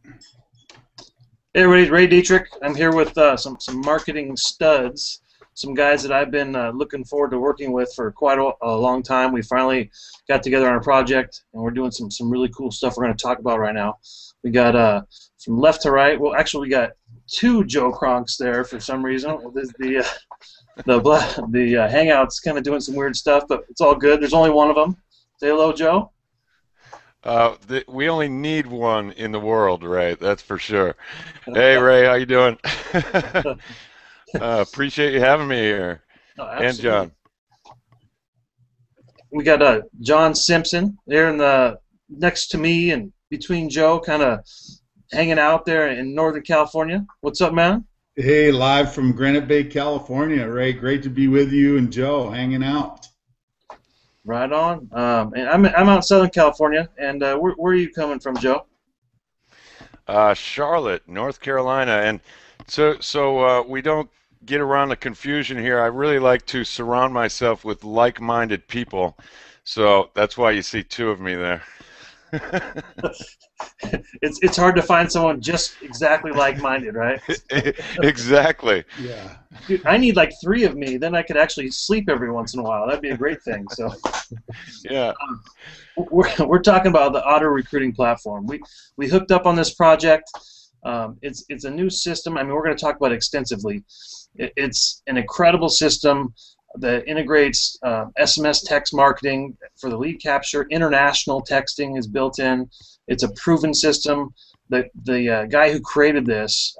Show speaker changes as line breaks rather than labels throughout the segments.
Hey everybody, Ray Dietrich. I'm here with some marketing studs, some guys that I've been looking forward to working with for quite a long time. We finally got together on a project, and we're doing some really cool stuff we're going to talk about right now. We got from left to right. Well, actually, we got two Joe Kronks there for some reason. The Hangout's kind of doing some weird stuff, but it's all good. There's only one of them. Say hello, Joe.
We only need one in the world, Ray. That's for sure. Hey, Ray, how you doing? Appreciate you having me here,
Oh,
and
absolutely.
John.
We got John Simpson there in the next to me and between Joe, kind of hanging out there in Northern California. What's up, man?
Hey, live from Granite Bay, California. Ray, great to be with you and Joe hanging out.
Right on. And I'm out in Southern California. And where are you coming from, Joe?
Charlotte, North Carolina, and so we don't get around the confusion here. I really like to surround myself with like-minded people, so that's why you see two of me there.
It's hard to find someone just exactly like-minded, right?
Exactly.
Yeah.
Dude, I need like three of me. Then I could actually sleep every once in a while. That'd be a great thing. So
Yeah.
we're talking about the auto recruiting platform. We hooked up on this project. It's a new system. I mean, we're going to talk about it extensively. It's an incredible system that integrates SMS text marketing for the lead capture. International texting is built in. It's a proven system. The guy who created this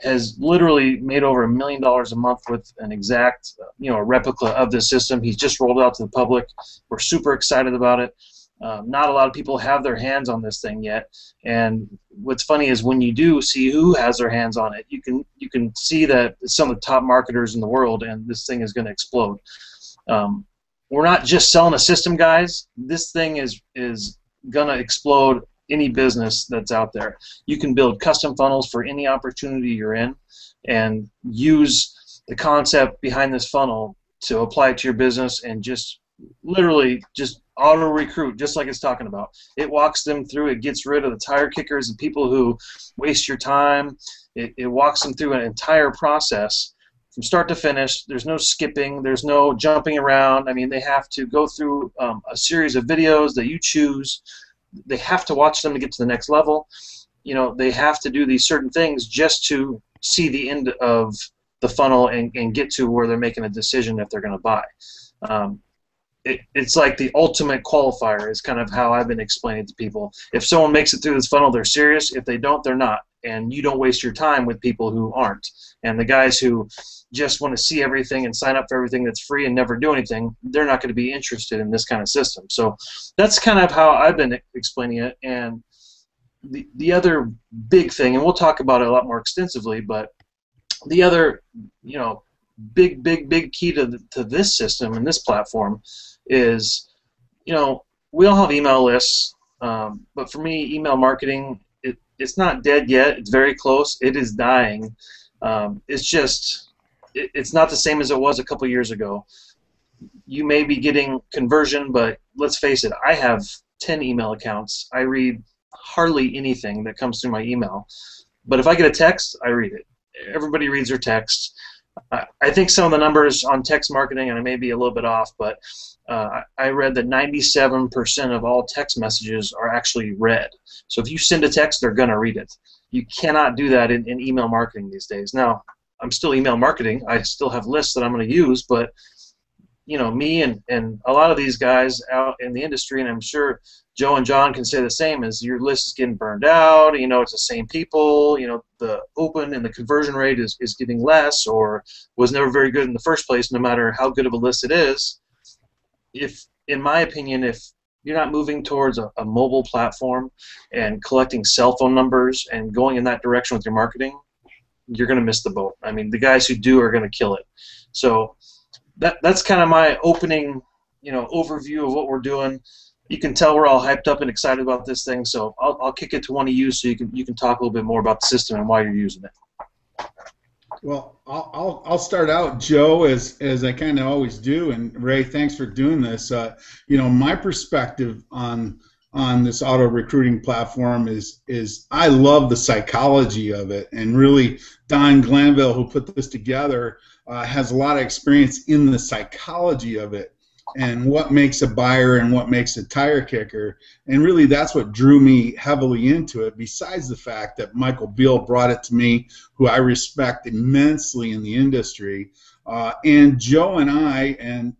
has literally made over $1 million a month with an exact, a replica of this system. He's just rolled out to the public. We're super excited about it. Not a lot of people have their hands on this thing yet, and what's funny is when you do see who has their hands on it, you can see that it's some of the top marketers in the world, and this thing is going to explode. We're not just selling a system, guys. This thing is going to explode any business that's out there. You can build custom funnels for any opportunity you're in, and use the concept behind this funnel to apply it to your business, and just literally just auto recruit, just like it's talking about. It walks them through. It gets rid of the tire kickers and people who waste your time. It walks them through an entire process from start to finish. There's no skipping. There's no jumping around. I mean, they have to go through a series of videos that you choose. They have to watch them to get to the next level. They have to do these certain things just to see the end of the funnel and get to where they're making a decision if they're going to buy. It's like the ultimate qualifier is kind of how I've been explaining to people. If someone makes it through this funnel, they're serious. If they don't, they're not. And you don't waste your time with people who aren't. And the guys who just want to see everything and sign up for everything that's free and never do anything, they're not going to be interested in this kind of system. So that's kind of how I've been explaining it. And the other big thing, and we'll talk about it a lot more extensively, but the other, big key to this system and this platform is, we all have email lists, but for me, email marketing, it's not dead yet. It's very close. It is dying. It's not the same as it was a couple years ago. You may be getting conversion, but let's face it, I have 10 email accounts. I read hardly anything that comes through my email. But if I get a text, I read it. Everybody reads their text. I think some of the numbers on text marketing, and I may be a little bit off, but I read that 97% of all text messages are actually read. So if you send a text, they're going to read it. You cannot do that in email marketing these days. Now, I'm still email marketing. I still have lists that I'm going to use, but me and a lot of these guys out in the industry, and I'm sure Joe and John can say the same, is your list is getting burned out. It's the same people. The open and the conversion rate is getting less, or was never very good in the first place, no matter how good of a list it is. In my opinion, if you're not moving towards a mobile platform and collecting cell phone numbers and going in that direction with your marketing, you're going to miss the boat. I mean, the guys who do are going to kill it. So that's kind of my opening, overview of what we're doing. You can tell we're all hyped up and excited about this thing. So I'll kick it to one of you so you can talk a little bit more about the system and why you're using it.
Well, I'll start out, Joe, as I kind of always do, and Ray, thanks for doing this. My perspective on on this auto recruiting platform is I love the psychology of it, and really Don Glanville, who put this together, has a lot of experience in the psychology of it and what makes a buyer and what makes a tire kicker. And really that's what drew me heavily into it, besides the fact that Michael Beal brought it to me, who I respect immensely in the industry. And Joe and I, and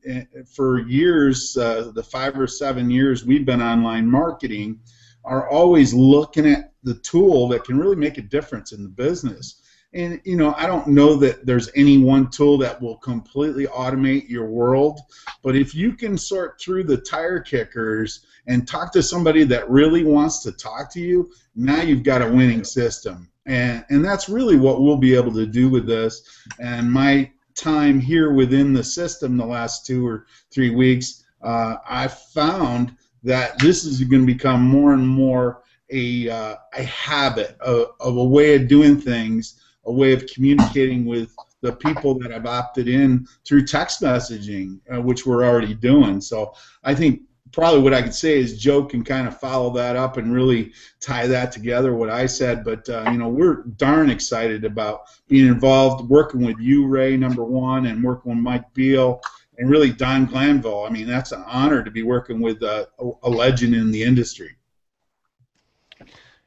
for years, the 5 or 7 years we've been online marketing, are always looking at the tool that can really make a difference in the business. And, you know, I don't know that there's any one tool that will completely automate your world, but if you can sort through the tire kickers and talk to somebody that really wants to talk to you, now you've got a winning system. And that's really what we'll be able to do with this. And my time here within the system the last 2 or 3 weeks, I found that this is going to become more and more a habit, of a way of doing things, a way of communicating with the people that have opted in through text messaging, which we're already doing. So I think probably what I could say is Joe can kind of follow that up and really tie that together, what I said. But, you know, we're darn excited about being involved, working with you, Ray, number one, and working with Mike Beal, and really Don Glanville. I mean, that's an honor to be working with a legend in the industry.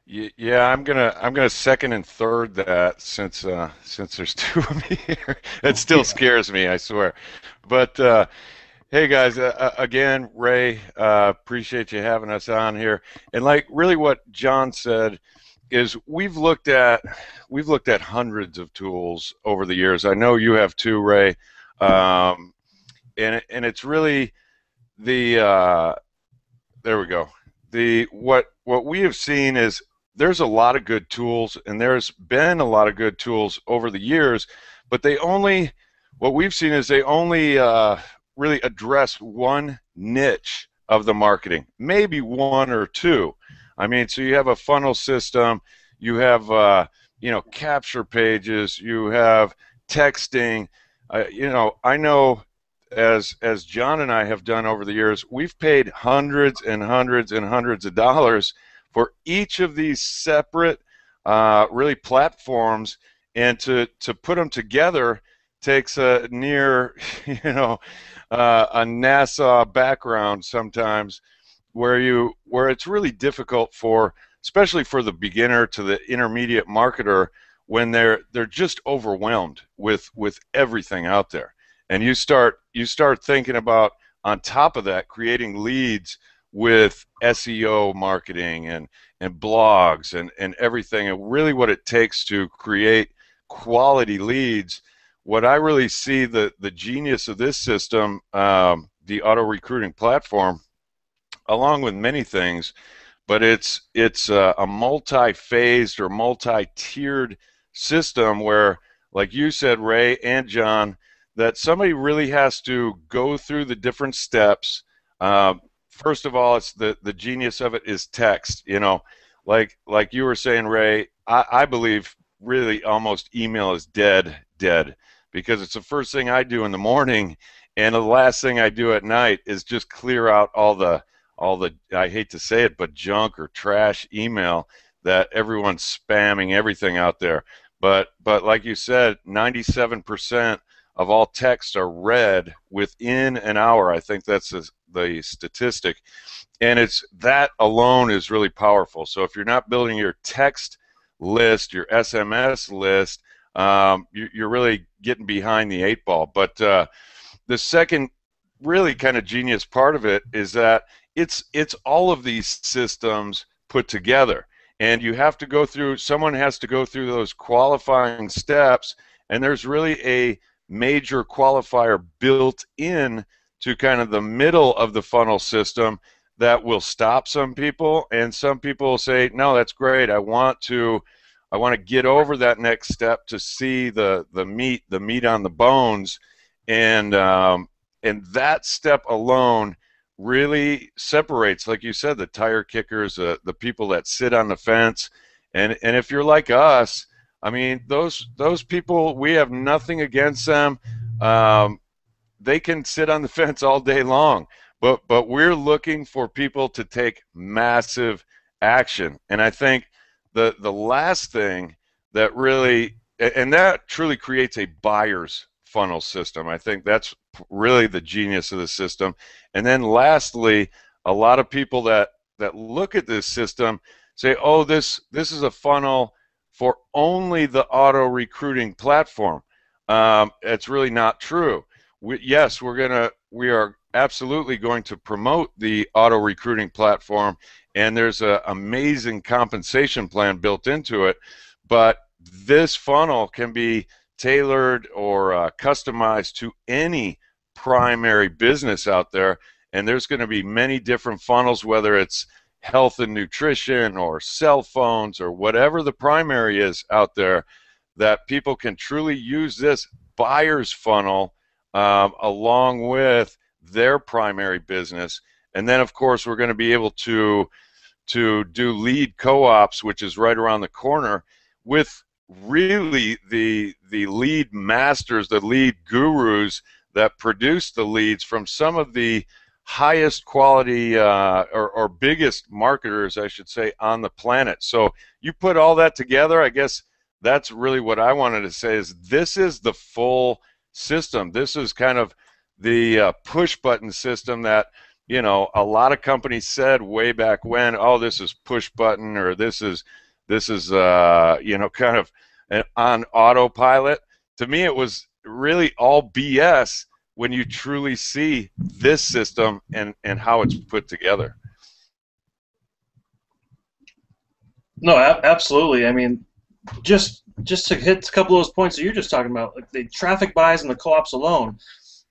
Yeah, I'm gonna second and third that, since there's two of me here. It still scares me, I swear. But hey guys, again, Ray, appreciate you having us on here. And like really what John said is we've looked at hundreds of tools over the years. I know you have too, Ray. And it's really the there we go. What we have seen is there's a lot of good tools, and there's been a lot of good tools over the years, but what we've seen is they only really address one niche of the marketing, maybe one or two. I mean, so you have a funnel system, you have you know, capture pages, you have texting. You know, I know as John and I have done over the years, we've paid hundreds and hundreds and hundreds of dollars for each of these separate really platforms, and to put them together takes a near, you know, a NASA background sometimes, where it's really difficult for, especially for the beginner to the intermediate marketer, when they're just overwhelmed with everything out there. And you start thinking about, on top of that, creating leads with SEO marketing and blogs and everything, and really what it takes to create quality leads. What I really see the genius of this system, the auto recruiting platform, along with many things, but it's a multi-phased or multi-tiered system where, like you said, Ray and John, that somebody really has to go through the different steps. First of all, it's the genius of it is text. You know, like you were saying, Ray, I believe really almost email is dead, because it's the first thing I do in the morning, and the last thing I do at night is just clear out all the I hate to say it, but junk or trash email that everyone's spamming everything out there. But like you said, 97% of all texts are read within an hour. I think that's the statistic, and it's that alone is really powerful. So if you're not building your text list, your SMS list, you're really getting behind the 8 ball. But the second really kind of genius part of it is that it's all of these systems put together, and you have to go through, someone has to go through those qualifying steps, and there's really a major qualifier built in to kind of the middle of the funnel system that will stop some people, and some people will say, no, that's great, I want to get over that next step to see the meat on the bones, and that step alone really separates, like you said, the tire kickers, the people that sit on the fence. And if you're like us, I mean, those people, we have nothing against them. They can sit on the fence all day long, but we're looking for people to take massive action. And I think the last thing that really, and that truly creates a buyer's funnel system. I think that's really the genius of the system. And then lastly, a lot of people that look at this system say, oh, this is a funnel for only the auto recruiting platform. It's really not true. Yes, we are absolutely going to promote the auto recruiting platform, and there's an amazing compensation plan built into it, but this funnel can be tailored or customized to any primary business out there, and there's going to be many different funnels, whether it's health and nutrition or cell phones or whatever the primary is out there, that people can truly use this buyer's funnel along with their primary business. And then, of course, we're going to be able to do lead co-ops, which is right around the corner, with really the lead masters, the lead gurus that produce the leads from some of the highest quality or biggest marketers, I should say, on the planet. So you put all that together, I guess that's really what I wanted to say, is this is the full system. This is kind of the push button system that, you know, a lot of companies said way back when, oh, this is push button, or this is you know, kind of on autopilot. To me, it was really all BS when you truly see this system and how it's put together.
No, absolutely. I mean, just to hit a couple of those points that you're just talking about, like the traffic buys and the co-ops alone.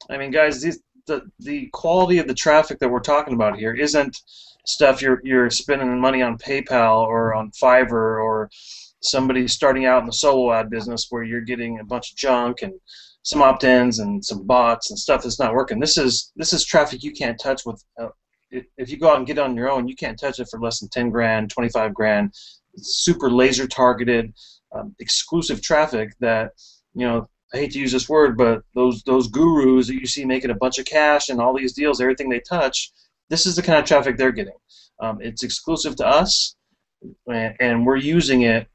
I mean, guys, the quality of the traffic that we're talking about here isn't stuff you're spending money on PayPal or on Fiverr, or somebody starting out in the solo ad business where you're getting a bunch of junk and some opt-ins and some bots and stuff that's not working. This is traffic you can't touch with. If you go out and get it on your own, you can't touch it for less than 10 grand, 25 grand. It's super laser targeted, exclusive traffic that, you know, I hate to use this word, but those gurus that you see making a bunch of cash and all these deals, everything they touch, this is the kind of traffic they're getting. It's exclusive to us, and we're using it.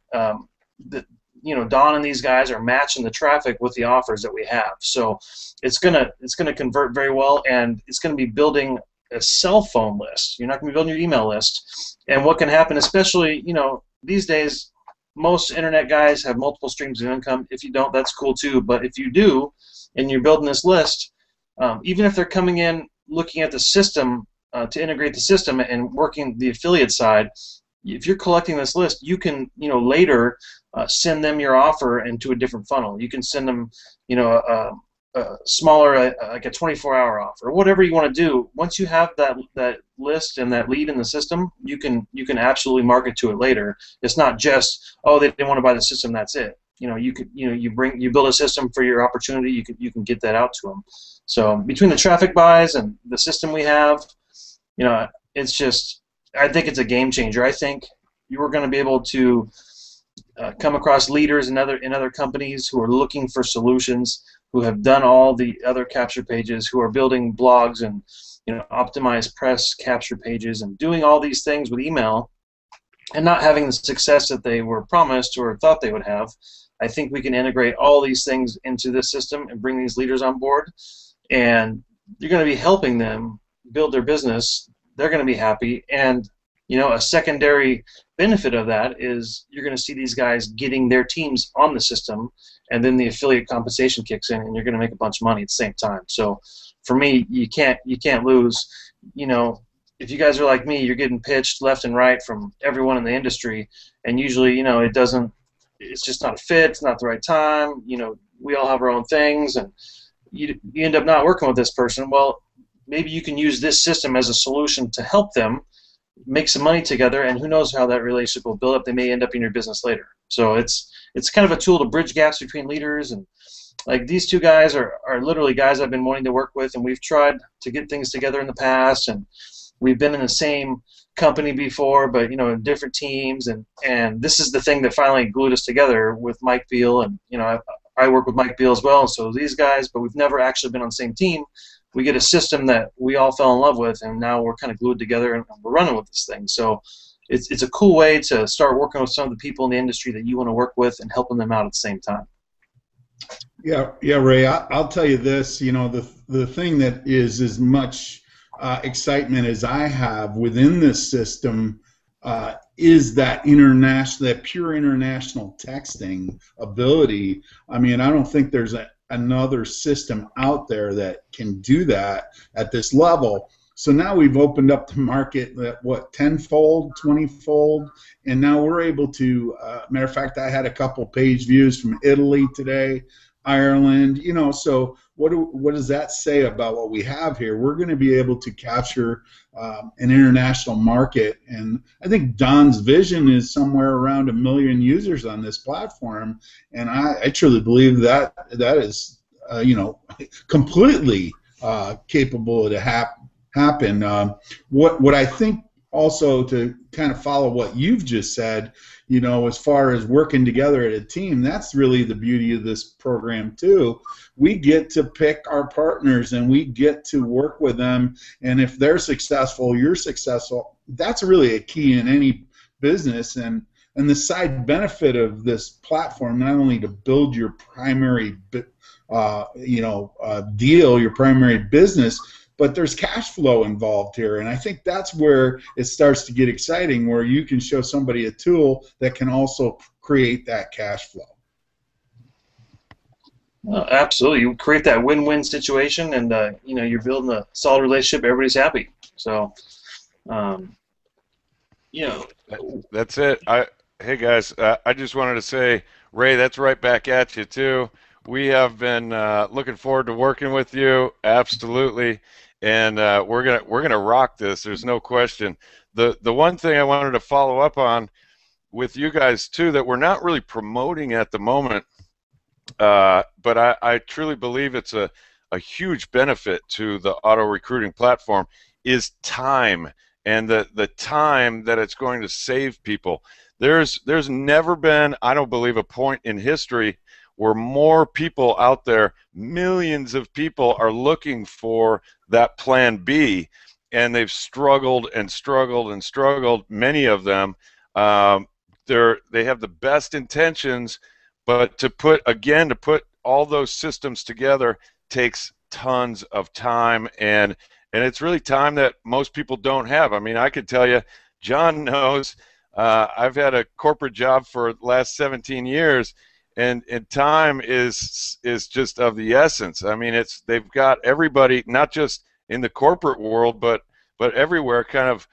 You know, Don and these guys are matching the traffic with the offers that we have. So it's gonna convert very well, and it's gonna be building a cell phone list. You're not gonna be building your email list. And what can happen, especially, you know, these days, most internet guys have multiple streams of income. If you don't, that's cool too. But if you do, and you're building this list, even if they're coming in looking at the system to integrate the system and working the affiliate side, if you're collecting this list, you can, you know, later send them your offer into a different funnel. You can send them, you know, a smaller, like a 24-hour offer, or whatever you want to do. Once you have that list and that lead in the system, you can absolutely market to it later. It's not just, oh, they didn't want to buy the system, that's it. You know, you build a system for your opportunity. You can get that out to them. So between the traffic buys and the system we have, you know, it's just, I think it's a game changer. I think you are going to be able to come across leaders in other companies who are looking for solutions, who have done all the other capture pages, who are building blogs and, you know, optimized press capture pages and doing all these things with email and not having the success that they were promised or thought they would have. I think we can integrate all these things into this system and bring these leaders on board, and you're going to be helping them build their business. They're going to be happy, and, you know, a secondary benefit of that is you're going to see these guys getting their teams on the system, and then the affiliate compensation kicks in, and you're going to make a bunch of money at the same time. So for me, you can't lose. You know, if you guys are like me, you're getting pitched left and right from everyone in the industry, and usually, you know, it's just not a fit, it's not the right time. You know, we all have our own things, and you end up not working with this person. Well, maybe you can use this system as a solution to help them make some money together, and who knows how that relationship will build up. They may end up in your business later. So it's kind of a tool to bridge gaps between leaders, and like these two guys are literally guys I've been wanting to work with, and we've tried to get things together in the past, and we've been in the same company before, but, you know, in different teams, and this is the thing that finally glued us together with Mike Beal, and, you know, I work with Mike Beal as well, so these guys, but we've never actually been on the same team. we get a system that we all fell in love with, and now we're kind of glued together and we're running with this thing. So it's a cool way to start working with some of the people in the industry that you want to work with and helping them out at the same time.
Yeah, Ray. I'll tell you this. You know, the thing that is as much excitement as I have within this system is that pure international texting ability. I mean, I don't think there's another system out there that can do that at this level. So now we've opened up the market, what, 10-fold, 20-fold, and now we're able to, matter of fact, I had a couple page views from Italy today, Ireland, you know, so what does that say about what we have here? We're going to be able to capture an international market, and I think Don's vision is somewhere around 1 million users on this platform, and I truly believe that is, you know, completely capable to happen. What I think also, to kind of follow what you've just said, you know, as far as working together as a team, that's really the beauty of this program too. We get to pick our partners and we get to work with them, and if they're successful, you're successful. That's really a key in any business, and the side benefit of this platform, not only to build your primary deal, your primary business, but there's cash flow involved here, and I think that's where it starts to get exciting, where you can show somebody a tool that can also create that cash flow.
Absolutely, you create that win-win situation, and you know, you're building a solid relationship. Everybody's happy. So, you know,
that's it. Hey guys, I just wanted to say, Ray, that's right back at you too. We have been looking forward to working with you. Absolutely. And we're gonna rock this. There's no question. The one thing I wanted to follow up on with you guys too, that we're not really promoting at the moment, but I truly believe it's a huge benefit to the auto recruiting platform, is time, and the time that it's going to save people. There's never been, I don't believe, a point in history where more people out there, millions of people, are looking for that plan B, and they've struggled and struggled and struggled, many of them. They have the best intentions, but to put all those systems together takes tons of time, and it's really time that most people don't have. I mean, I could tell you, John knows, I've had a corporate job for the last 17 years, and time is just of the essence. I mean, they've got everybody, not just in the corporate world, but everywhere, kind of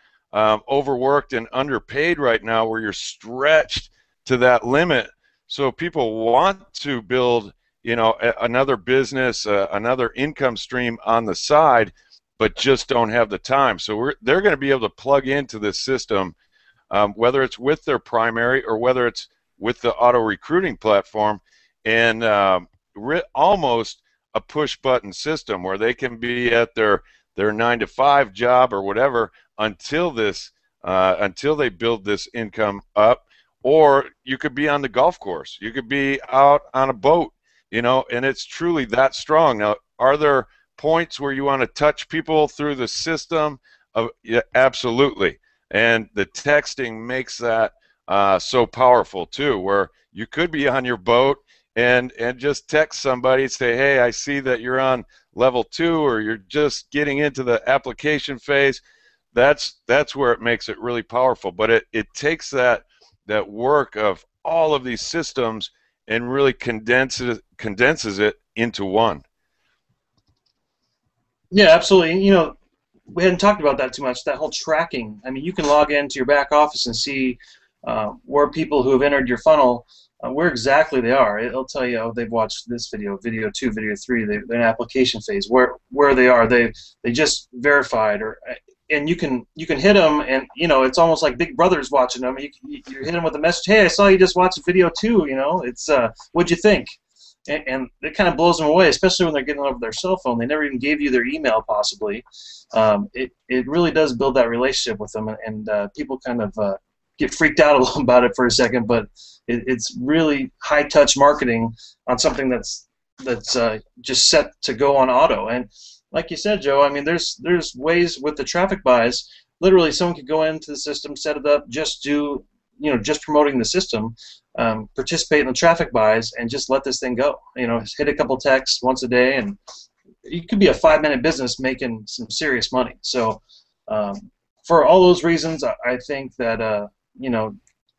overworked and underpaid right now, where you're stretched to that limit. So people want to build, you know, another business, another income stream on the side, but just don't have the time. So they're going to be able to plug into this system, whether it's with their primary or whether it's with the auto recruiting platform, and almost a push button system where they can be at their 9-to-5 job or whatever until they build this income up. Or you could be on the golf course, you could be out on a boat, you know, and it's truly that strong. Now, are there points where you want to touch people through the system? Yeah, absolutely. And the texting makes that so powerful too, where you could be on your boat and just text somebody and say, hey, I see that you're on level 2, or you're just getting into the application phase. That's where it makes it really powerful. But it takes that work of all of these systems and really condenses it into one.
yeah, absolutely. You know, we hadn't talked about that too much. That whole tracking. I mean, you can log into your back office and see where people who have entered your funnel, where exactly they are. It'll tell you, oh, they've watched this video, video 2, video 3. They're in application phase. Where they are. They just verified, and you can hit them, and you know, it's almost like Big Brother's watching them. You hit them with a message. Hey, I saw you just watched video 2. You know, it's what'd you think? And it kind of blows them away, especially when they're getting over their cell phone. They never even gave you their email, possibly. It really does build that relationship with them, and people kind of get freaked out a little about it for a second, but it's really high-touch marketing on something that's just set to go on auto. And like you said, Joe, I mean, there's ways with the traffic buys. Literally, someone could go into the system, set it up, just do, just promoting the system, participate in the traffic buys, and just let this thing go. Hit a couple texts once a day, and you could be a 5-minute business making some serious money. So, for all those reasons, I think that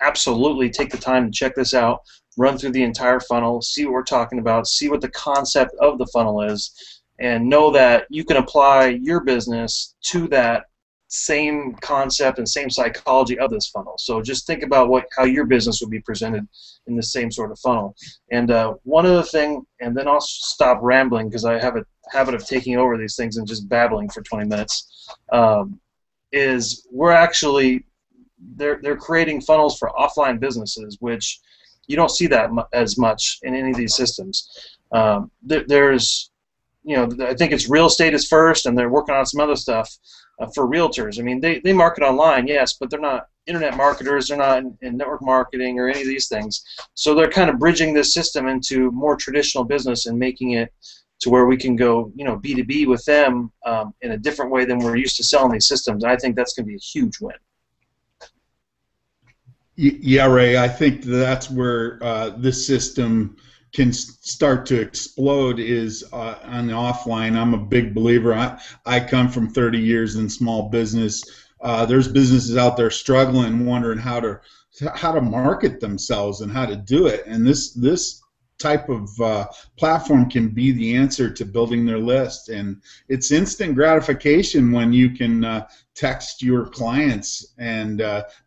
absolutely take the time to check this out, run through the entire funnel, see what we're talking about, see what the concept of the funnel is, and know that you can apply your business to that same concept and same psychology of this funnel. So just think about how your business would be presented in the same sort of funnel. And one other thing, and then I'll stop rambling because I have a habit of taking over these things and just babbling for 20 minutes, is they're creating funnels for offline businesses, which you don't see that as much in any of these systems. There's, I think it's real estate is first, and they're working on some other stuff for realtors. I mean, they market online, yes, but they're not internet marketers. They're not in network marketing or any of these things. So they're kind of bridging this system into more traditional business and making it to where we can go, B2B with them in a different way than we're used to selling these systems. And I think that's going to be a huge win.
Yeah, Ray, I think that's where this system can start to explode is on the offline. I'm a big believer. I come from 30 years in small business. There's businesses out there struggling, wondering how to market themselves and how to do it. And this type of platform can be the answer to building their list. And it's instant gratification when you can text your clients and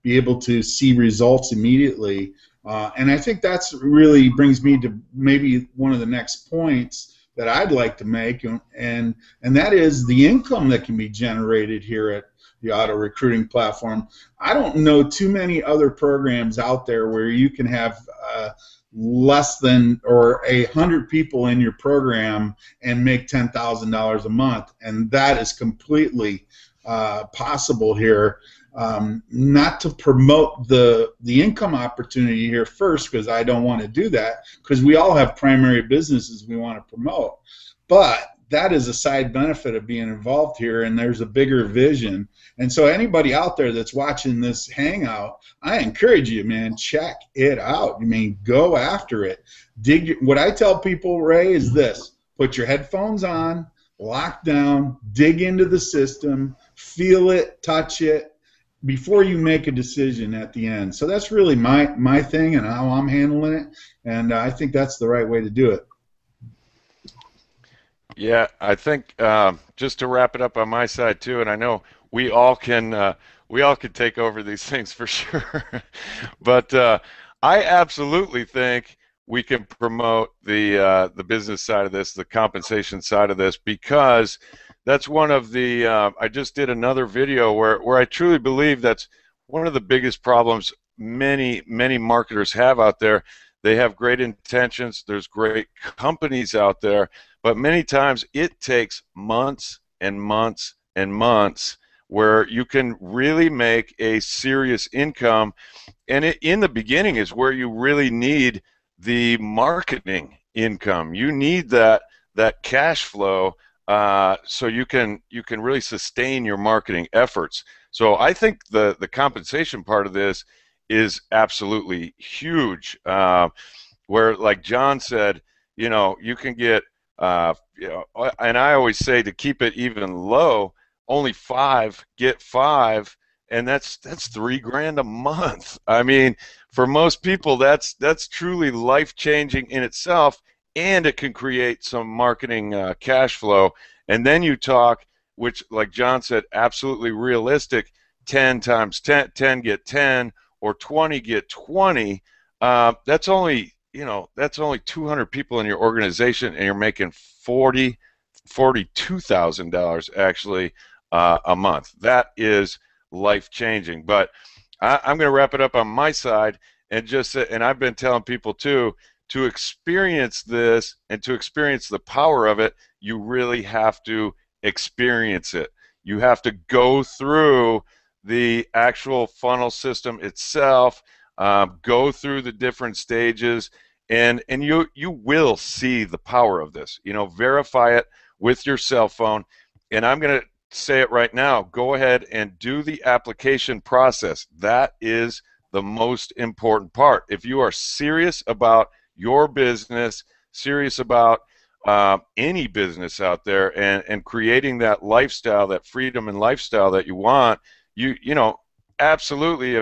be able to see results immediately. And I think that's really brings me to maybe one of the next points that I'd like to make, and that is the income that can be generated here at the auto recruiting platform. I don't know too many other programs out there where you can have less than or 100 people in your program and make $10,000 a month, and that is completely possible here. Not to promote the income opportunity here first, because I don't want to do that, because we all have primary businesses we want to promote, but that is a side benefit of being involved here, and there's a bigger vision. And so anybody out there that's watching this hangout, I encourage you, man, check it out. I mean, go after it. What I tell people, Ray, is this: put your headphones on, lock down, dig into the system, feel it, touch it, before you make a decision at the end. So that's really my thing and how I'm handling it, and I think that's the right way to do it.
Yeah, I think just to wrap it up on my side too, and I know we all can take over these things for sure, but I absolutely think we can promote the business side of this, the compensation side of this, because that's one of the I just did another video where I truly believe that's one of the biggest problems many marketers have out there. They have great intentions, there's great companies out there, but many times it takes months and months and months where you can really make a serious income, and in the beginning is where you really need the marketing income. You need that cash flow so you can really sustain your marketing efforts. So I think the compensation part of this is absolutely huge. Where, like John said, you can get and I always say to keep it even low, only 5 get 5, and that's $3,000 a month. I mean, for most people, that's truly life-changing in itself, and it can create some marketing cash flow. And then you talk, which, like John said, absolutely realistic, 10 times 10 get 10, or 20 get 20. That's only 200 people in your organization, and you're making $42,000 actually a month. That is life-changing. But I'm going to wrap it up on my side and just say, and I've been telling people too, to experience this and to experience the power of it, you really have to experience it. You have to go through the actual funnel system itself, go through the different stages, and you will see the power of this. Verify it with your cell phone. And I'm going to say it right now. Go ahead and do the application process. That is the most important part. If you are serious about your business, serious about any business out there, and creating that lifestyle, that freedom and lifestyle that you want, you know, absolutely,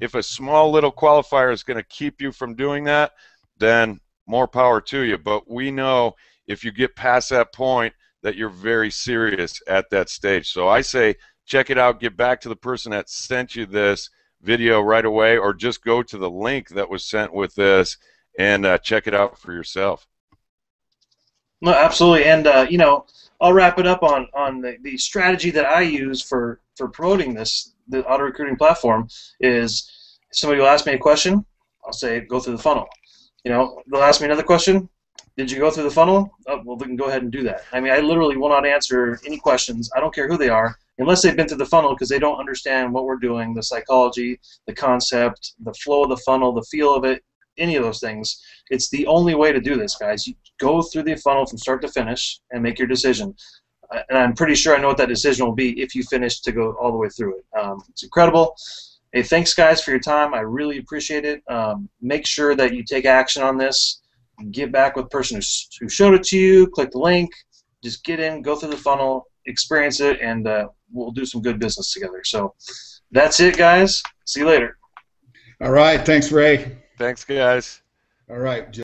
if a small little qualifier is going to keep you from doing that, then more power to you. But we know if you get past that point that you're very serious at that stage. So I say check it out, get back to the person that sent you this video right away, or just go to the link that was sent with this and check it out for yourself.
No, absolutely. And you know, I'll wrap it up on the strategy that I use for promoting the auto recruiting platform is somebody will ask me a question, I'll say go through the funnel. You know, they'll ask me another question. Did you go through the funnel? Oh, well, we can go ahead and do that. I mean, I literally will not answer any questions. I don't care who they are, unless they've been through the funnel, because they don't understand what we're doing, the psychology, the concept, the flow of the funnel, the feel of it, any of those things. It's the only way to do this, guys. You go through the funnel from start to finish and make your decision. And I'm pretty sure I know what that decision will be if you finish to go all the way through it. It's incredible. Hey, thanks, guys, for your time. I really appreciate it. Make sure that you take action on this. Get back with the person who showed it to you. Click the link. Just get in, go through the funnel, experience it, and we'll do some good business together. So that's it, guys. See you later.
All right. Thanks, Ray.
Thanks, guys.
All right, Joe.